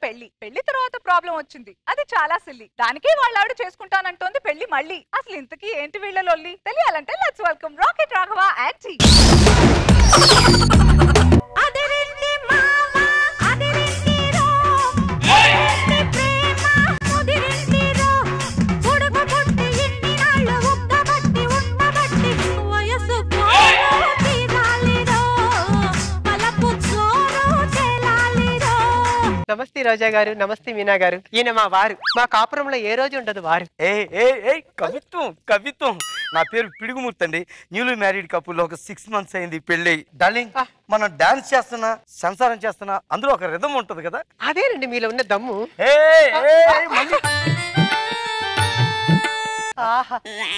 పెళ్లి తర్వాత ప్రాబ్లం వచ్చింది. అది చాలా సిల్లి. దానికే వాళ్ళావిడ చేసుకుంటానంటోంది పెళ్లి మళ్ళీ. అసలు ఇంతకీ ఏంటి వీళ్ళ లొల్లి? తెలియాలంటే let's welcome rocket Raghava anti. నమస్తే రోజా గారు, నమస్తే మీనా గారు. ఈయన మా వారు. మా కాపురంలో ఏ రోజు ఉండదు వారు. కవిత్వం నా పేరు పిడుగుమూర్తి అండి. న్యూలీ మ్యారీడ్ కపుల్ ఒక 6 months అయింది పెళ్ళి. డార్లింగ్, మనం డాన్స్ చేస్తున్నా, సంసారం చేస్తున్నా, అందులో ఒక రిథం ఉంటది కదా. అదేనండి మీలో ఉన్న దమ్ము.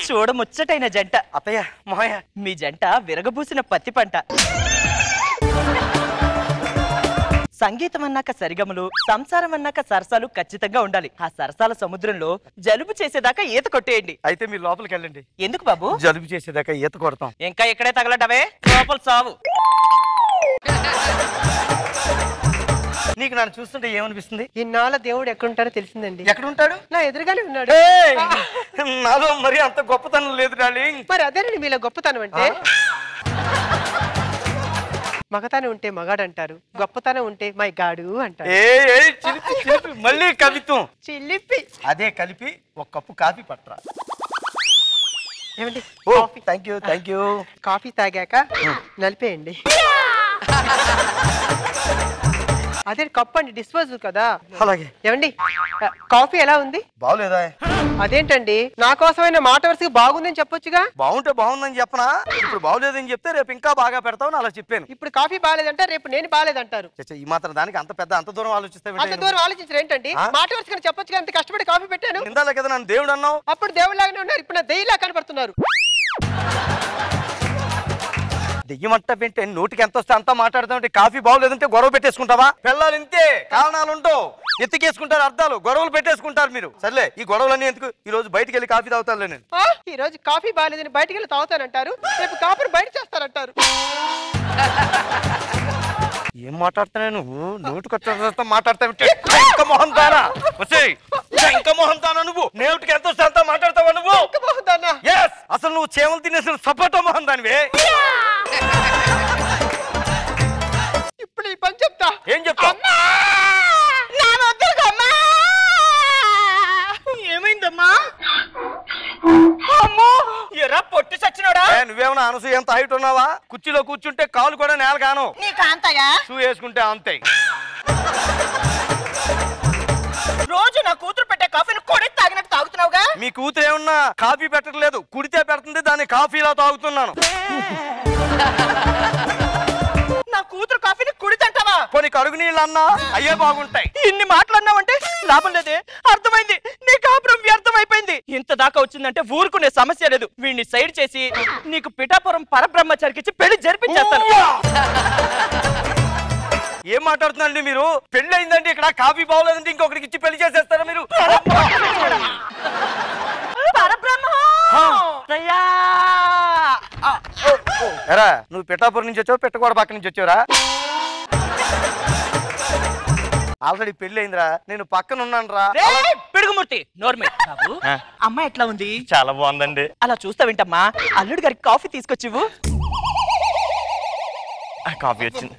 చూడముచ్చటైన జంట. అత్తయ్య మాయ, మీ జంట విరగబూసిన పత్తి పంట. సంగీతం అన్నాక సరిగమలు, సంసారం అన్నాక సరసాలు ఖచ్చితంగా ఉండాలి. ఆ సరసాల సముద్రంలో జలుబు చేసేదాకా ఈత కొట్టేయండి. అయితే మీరు లోపలికి వెళ్ళండి. ఎందుకు బాబు? జలుబు చేసేదాకా ఈత కొడతాం. ఇంకా ఇక్కడే తగలటవే, లోపల సావు. నీకు నన్ను చూస్తుంటే ఏమనిపిస్తుంది? ఇన్నాళ్ళ దేవుడు ఎక్కడుంటాడో తెలిసిందండి. ఎక్కడుంటాడు? నా ఎదురుగానే ఉన్నాడు. నాలో మరి అంత గొప్పతనం లేదు డార్లింగ్. మరి అదేనండి మీలో గొప్పతనం అంటే. మగతనం ఉంటే మగాడు అంటారు, గొప్పతనం ఉంటే మై గాడు అంటారు. మళ్ళీ కవిత్వం చిలిపి. అదే కలిపి ఒక కప్పు కాఫీ పట్టరా. ఏమండి? Thank you. కాఫీ తాగాక నలిపేయండి. అదే కప్పు అండి, డిస్పోజల్ కదా. అలాగే. ఏమండి కాఫీ ఎలా ఉంది? బాగులేదా? అదేంటండి నా కోసమైన మాట వరుసగా బాగుందని చెప్పొచ్చుగా. బాగుంటే బాగుందని చెప్పనా? ఇప్పుడు బాగులేదని చెప్తే రేపు ఇంకా బాగా పెడతావు అలా చెప్పాను. ఇప్పుడు కాఫీ బాగాలేదంటే రేపు నేను బాగాలేదంటారు. ఈ మాత్రం దానికి అంత దూరం ఆలోచిస్తే అంత దూరం ఆలోచించారు ఏంటండి? మాట వరుసగా చెప్పొచ్చుగా. అంత కష్టపడి కాఫీ పెట్టాను. ఇందాలే కదా నన్ను దేవుడు అన్నావు. అప్పుడు దేవుడిలాగానే ఉన్నారు, ఇప్పుడు నా దెయ్యంలా కనపడుతున్నారు. దెయ్యమంట పెంటే నోటికి ఎంత వస్తే అంతా మాట్లాడుతామంటే కాఫీ బాగులేదంటే గొడవ పెట్టేసుకుంటావా? పిల్లలు ఇంతే, కారణాలు ఉండవు, ఎత్తికేసుకుంటారు అర్థాలు, గొడవలు పెట్టేసుకుంటారు మీరు. సర్లే ఈ గొడవలన్నీ ఎందుకు, ఈ రోజు బయటికి వెళ్ళి కాఫీ తాగుతానులే నేను. ఈ రోజు కాఫీ బాగాలేదని బయటికి వెళ్ళి తాగుతానంటారు, రేపు కాఫీ బయట చేస్తారంటారు. ఏం మాట్లాడుతున్నా నువ్వు? నోటికి మాట్లాడతావు మోహన్ దానా, ఇంకా మోహన్ దానా నువ్వు? నోటికి ఎంత వస్తే అంతా మాట్లాడతావా నువ్వు? అసలు నువ్వు చేమలు తినేసిన సపోటా మోహన్ దానివే. ఇప్పుడు ఈ పని చెప్తా. ఏం చెప్తా? ఏమైందమ్మా? ఎరా పొట్టి సచ్చినోడా? నువ్వేమన్నా అనసూయ ఎంత హైట్ ఉన్నావా? కుర్చీలో కూర్చుంటే కాలు కూడా నేల కాను. షూ వేసుకుంటే అంతే. రోజు నా కూతురు పెట్టే కాఫీని కొడి తాగినట్టు తాగుతున్నావుగా. మీ కూతురు ఏమన్నా కాఫీ పెట్టట్లేదు, కుడితే పెడుతుంది, దాన్ని కాఫీలా తాగుతున్నాను. నా కూతురు కాఫీని కుడితంటావా? కొన్ని కడుగు నీళ్ళు అన్నా అయ్యే బాగుంటాయి. ఇన్ని మాట్లాడినావంటే లాభం లేదే. అర్థమైంది, నీ కాపురం వ్యర్థమైపోయింది. ఇంత దాకా వచ్చిందంటే ఊరుకునే సమస్య లేదు. వీడిని సైడ్ చేసి నీకు పిఠాపురం పరబ్రహ్మచారికి పెళ్లి జరిపించేస్తాను. ఏం మాట్లాడుతున్నారండి మీరు? పెళ్లి అయిందంటే ఇక్కడ కాఫీ బాగోలేదంటే ఇంకొకరికి ఇచ్చి పెళ్లి చేసేస్తారా మీరు? ఎరా నువ్వు పిఠాపురం నుంచి వచ్చావు, పిట్టగోడ పక్క నుంచి వచ్చావురా? ఆల్రెడీ పెళ్లి అయిందిరా, నేను పక్కన ఉన్నాను రా. పిడుగుమూర్తి నోర్మే. అమ్మాయి ఎట్లా ఉంది? చాలా బాగుందండి. అలా చూస్తా వింటమ్మా. అల్లుడి గారికి కాఫీ తీసుకొచ్చివు. కాఫీ వచ్చింది.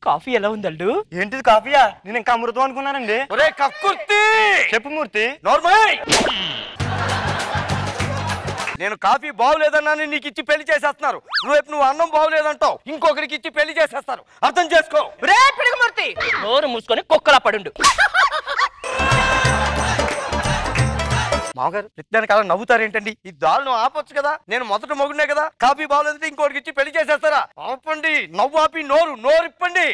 కాఫీ ఎలా ఉంది అల్లుడు? ఏంటిది కాఫీయా? నేను ఇంకా అమృతం అనుకున్నానండి. ఒరే కక్కుర్తి, చెప్పు మూర్తి. నోర్మల్. నేను కాఫీ బాగులేదన్నా నీకు ఇచ్చి పెళ్లి చేసేస్తున్నారు. నువ్వు అన్నం బాగులేదంటావు, ఇంకొకరికి ఇచ్చి పెళ్లి చేసేస్తారు. అర్థం చేసుకో. రే పిడుగుమూర్తి, నోరు మూసుకొని కుక్కలా పడుండు. మామగారు ప్రతిదానికి అలా నవ్వుతారేంటండి? ఈ దారుణం ఆపొచ్చు కదా. నేను మొదట మొగుడే కదా. కాఫీ బాగులేదంటే ఇంకోటికి ఇచ్చి పెళ్లి చేసేస్తారా? ఆపండి, నవ్వు ఆపి నోరిప్పండి.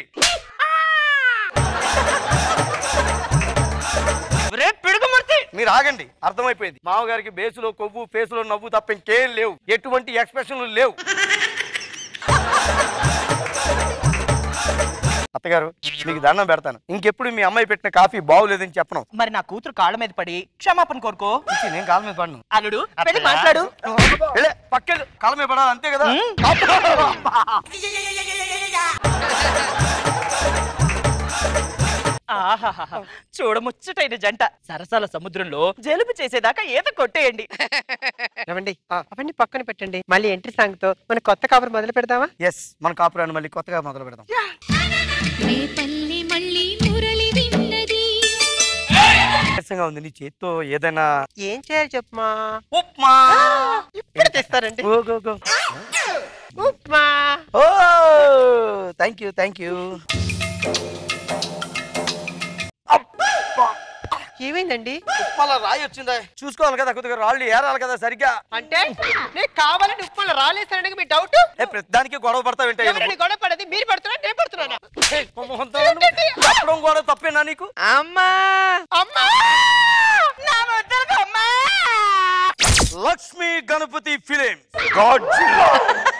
మీరు ఆగండి, అర్థమైపోయింది. మామగారికి బేసులో కొవ్వు, ఫేసులో నవ్వు తప్ప ఇంకేం లేవు. ఎటువంటి ఎక్స్ప్రెషన్లు లేవు. అత్తగారు మీకు దండం పెడతాను, ఇంకెప్పుడు మీ అమ్మాయి పెట్టిన కాఫీ బాగులేదని చెప్పను. మరి నా కూతురు కాళ్ళ మీద పడి క్షమాపణ కోరుకో. నేను కాళ్ళ మీద పడను. అల్లుడు పెళ్లి మాట్లాడు. పక్కన కాళ్ళ మీద పడాలి అంతే కదా. ఆహాహా చూడముచ్చటైన జంట సరసాల సముద్రంలో జలుబు చేసేదాకా ఈత కొట్టేయండి. ఏమండి అవన్నీ పక్కన పెట్టండి, మళ్ళీ ఎంట్రీ సాంగ్ తో మన కొత్త కాపురం మొదలు పెడదామా? ఎస్, మన కాపురాన్ని మళ్ళీ కొత్తగా మొదలు పెడదాం. ఉంది నీ చేత్తో ఏదైనా ఏం చేయాలి చెప్పమా? ఉప్మా ఇప్పుడు తెస్తారండి. ఉప్మా. ఓ థ్యాంక్ యూ థ్యాంక్ యూ. ఏమైందండి? ఉప్మాలో రాయి వచ్చిందా? చూసుకోవాలి కదా, కొద్దిగా రాళ్ళు ఏరాలి కదా సరిగ్గా. అంటే నీకు కావాలని ఉప్మాలో రాలేస్తారని మీ డౌట్? దానికి గొడవ పడతావేంటే? గొడవ పడేది మీరు పడుతున్నా, నేను పడుతున్నానా? చెప్పడం కూడా తప్పేనా నీకు? అమ్మా అమ్మా లక్ష్మీ గణపతి ఫిలిం గాడ్ జిల్లా,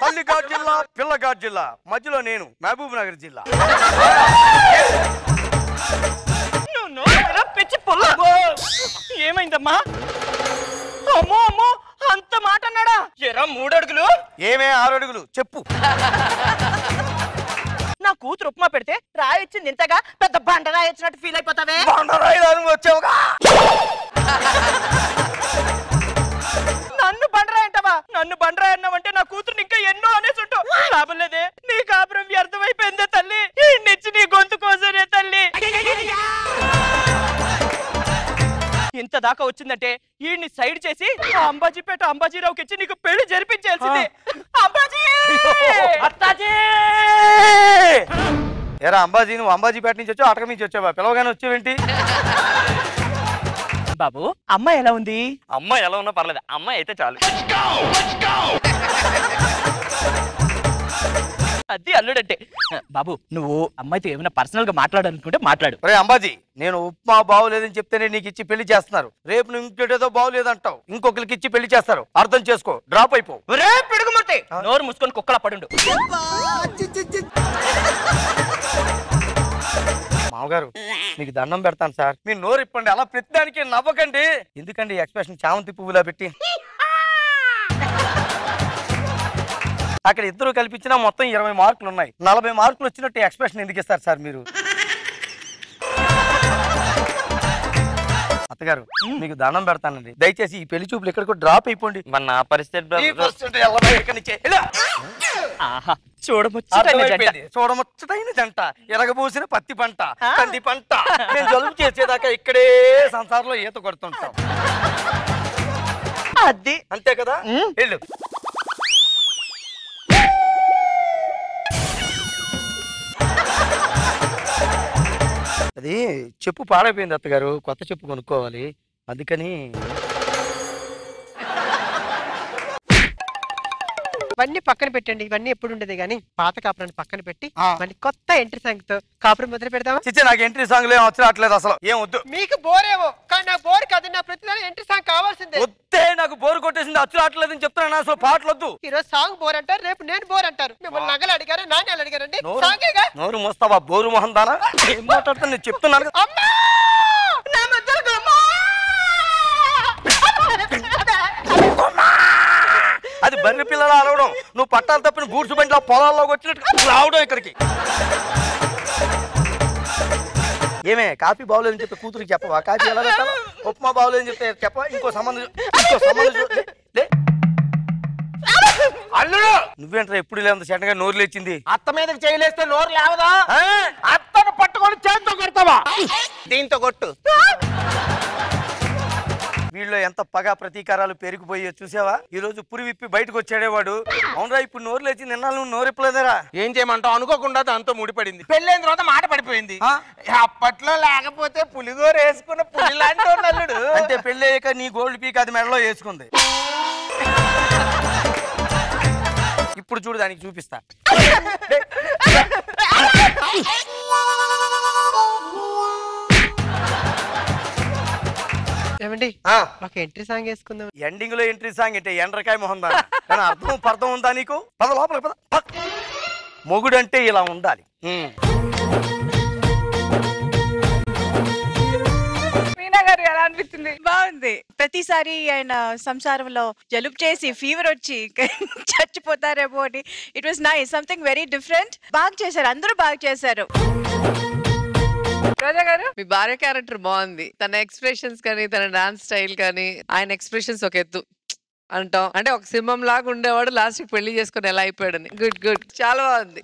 తల్లి గాడ్ జిల్లా, పిల్ల గాడ్ జిల్లా, మధ్యలో నేను మహబూబ్ నగర్ జిల్లా. పిచ్చి పొల్ల ఏమైందమ్మా? అమ్మో అమ్మో అంత మాట అన్నాడా? ఎరా 3 అడుగులు ఏమే 6 అడుగులు చెప్పు. నా కూతురు ఉప్మా పెడితే రాయి వచ్చింది, ఇంతగా పెద్ద బండరాయి వచ్చినట్టు ఫీల్ అయిపోతావే. బండరాయి వచ్చావుగా. నన్ను బండరాయి అంటావా? నన్ను బండరాయి అన్నావంటే నా కూతురు ఇంకా ఎన్నో అనేసి ఉంటావు. లాభం లేదే, నీ కాపురం వ్యర్థమైపోయిందే తల్లి. నిచ్చి నీ గొంతు కోసనే తల్లి. ఇంత దాకా వచ్చిందంటే ఈయన్ని సైడ్ చేసి అంబాజీపేట అంబాజీరావుకి ఇచ్చి నీకు పెళ్లి జరిపించాల్సిందే. అంబాజీ ఎరా అంబాజీ, నువ్వు అంబాజీపేట నుంచి వచ్చావు, అటక నుంచి వచ్చావా? పిలవగానే వచ్చావేంటి? బాబు అమ్మాయి ఎలా ఉంది? అమ్మాయి ఎలా ఉన్నా పర్లేదు, అమ్మాయి అయితే చాలు. అది అల్లుడంటే. బాబు నువ్వు అమ్మాయితో ఏమైనా పర్సనల్ గా మాట్లాడాలనుకుంటే మాట్లాడు. రే అంబాజీ, నేను ఉప్మా బాగోలేదని చెప్తేనే నీకు ఇచ్చి పెళ్లి చేస్తున్నారు. రేపు నువ్వు ఇంకేదో బాగోలేదంటావు, ఇంకొకరికి ఇచ్చి పెళ్లి చేస్తారు. అర్థం చేసుకో, డ్రాప్ అయిపో. రే పిడుగుమూర్తి, నోరు మూసుకొని కుక్కలా పడుండు. మామగారు మీకు దండం పెడతాను సార్, మీ నోరు ఇప్పండి, అలా ప్రతిదానికి నవ్వకండి. ఎందుకండి ఎక్స్ప్రెషన్ చామంతి పువ్వులా పెట్టి? అక్కడ ఇద్దరు కల్పించినా మొత్తం 20 మార్కులు ఉన్నాయి. 40 మార్కులు వచ్చినట్టు ఎక్స్ప్రెషన్ ఎందుకు ఇస్తారు సార్ మీరు? అత్తగారు మీకు దండం పెడతానండి, దయచేసి ఈ పెళ్లి చూపులు ఎక్కడికో డ్రాప్ అయిపోండి. నా పరిస్థితి చూడముచ్చటైన జంట, ఎరగబూసిన పత్తి పంట, కంది పంట. నేను జలుబు చేసేదాకా ఇక్కడే సంసారంలో ఈత కొడుతుంటాం. అది అంతే కదా? వెళ్ళు. అది చెప్పు పాడైపోయింది అత్తగారు, కొత్త చెప్పు కొనుక్కోవాలి, అందుకని. ఇవన్నీ పక్కన పెట్టండి, ఇవన్నీ ఎప్పుడు ఉండేది కానీ పాత కాపురాన్ని పక్కన పెట్టి మళ్ళీ కొత్త ఎంట్రీ సాంగ్ తో కాపురం మొదలు పెడదామా? చిచ్చే నాకు ఎంట్రీ సాంగ్ ఏం వచ్చి అసలు ఏం వద్దు. మీకు బోరేమో కానీ నాకు బోర్ కాదు, నా ప్రతిదాని ఎంట్రీ సాంగ్ కావాల్సిందే. వద్దే, నాకు బోర్ కొట్టేసింది, అచ్చు రావట్లేదని చెప్తున్నాను. అసలు పాటలు వద్దు. ఈరోజు సాంగ్ బోర్ అంటారు, రేపు నేను బోర్ అంటారు. మిమ్మల్ని నగలు అడిగారు, నాణ్యాలు అడిగారండి. నోరు మోస్తావా బోరు మొహం దానా? ఏం మాట్లాడుతున్నా నేను చెప్తున్నాను. అది బర్రె పిల్లలు అరవడం, నువ్వు పట్టాలు తప్పిన గూడ్సు బండిలో పొలాల్లోకి వచ్చినట్టు రావడం ఇక్కడికి. ఏమే కాఫీ బాగోలేదని చెప్తే కూతురికి చెప్పవా? కాఫీ ఎలా పెట్టావా? ఉప్మా బాగోలేదని చెప్తే చెప్పవా? ఇంకో సంబంధం అల్లుడు. నువ్వేంట్రా ఎప్పుడు లేదంత చెడ్డగా నోరు లేచింది? అత్త మీదకి చేయలేస్తే నోరు లేవదా? అత్తను పట్టుకొని చేతితో కొడతావా? దీంతో కొట్టు. వీళ్ళు ఎంత పగ ప్రతీకారాలు పెరిగిపోయో చూసావా? ఈ రోజు పురి విప్పి బయటకు వచ్చాడేవాడు. అవునరా, ఇప్పుడు నోరు లేచి నిన్న నువ్వు నోరెప్పలేదరా? ఏం చేయమంటావు? అనుకోకుండా దాంతో ముడిపడింది. పెళ్ళైన తర్వాత మాట పడిపోయింది. అప్పట్లో లేకపోతే పులిగోర వేసుకున్న పులి లాంటి నల్లుడు. అంటే పెళ్ళయ్యాక నీ గోల్డ్ పీక్ అది మెడలో వేసుకుంది. ఇప్పుడు చూడు, దానికి చూపిస్తా. ఏమండి ఒక ఎంట్రీ సాంగ్ వేసుకుందాం. ఎండింగ్ లో ఎంట్రీ సాంగ్ అంటే ఎండ్రకాయ మొహం దా. అర్థం పర్థం ఉందా నీకు? పద లోపల పద. మొగుడు అంటే ఇలా ఉండాలి. మీనా గారు ఎలా అనిపిస్తుంది? బాగుంది. ప్రతిసారి ఆయన సంసారంలో జలుబు చేసి ఫీవర్ వచ్చి చచ్చిపోతారేమో అని. It was nice, something very different. బాగా చేశారు, అందరూ బాగా చేశారు. రోజా గారు మీ భార్య క్యారెక్టర్ బాగుంది. తన ఎక్స్ప్రెషన్స్ కానీ తన డాన్స్ స్టైల్ కానీ ఆయన ఎక్స్ప్రెషన్స్ ఒక ఎత్తు అంటాం. అంటే ఒక సింహం లాగా ఉండేవాడు లాస్ట్ పెళ్లి చేసుకుని ఎలా అయిపోయాడని. గుడ్ గుడ్ చాలా బాగుంది.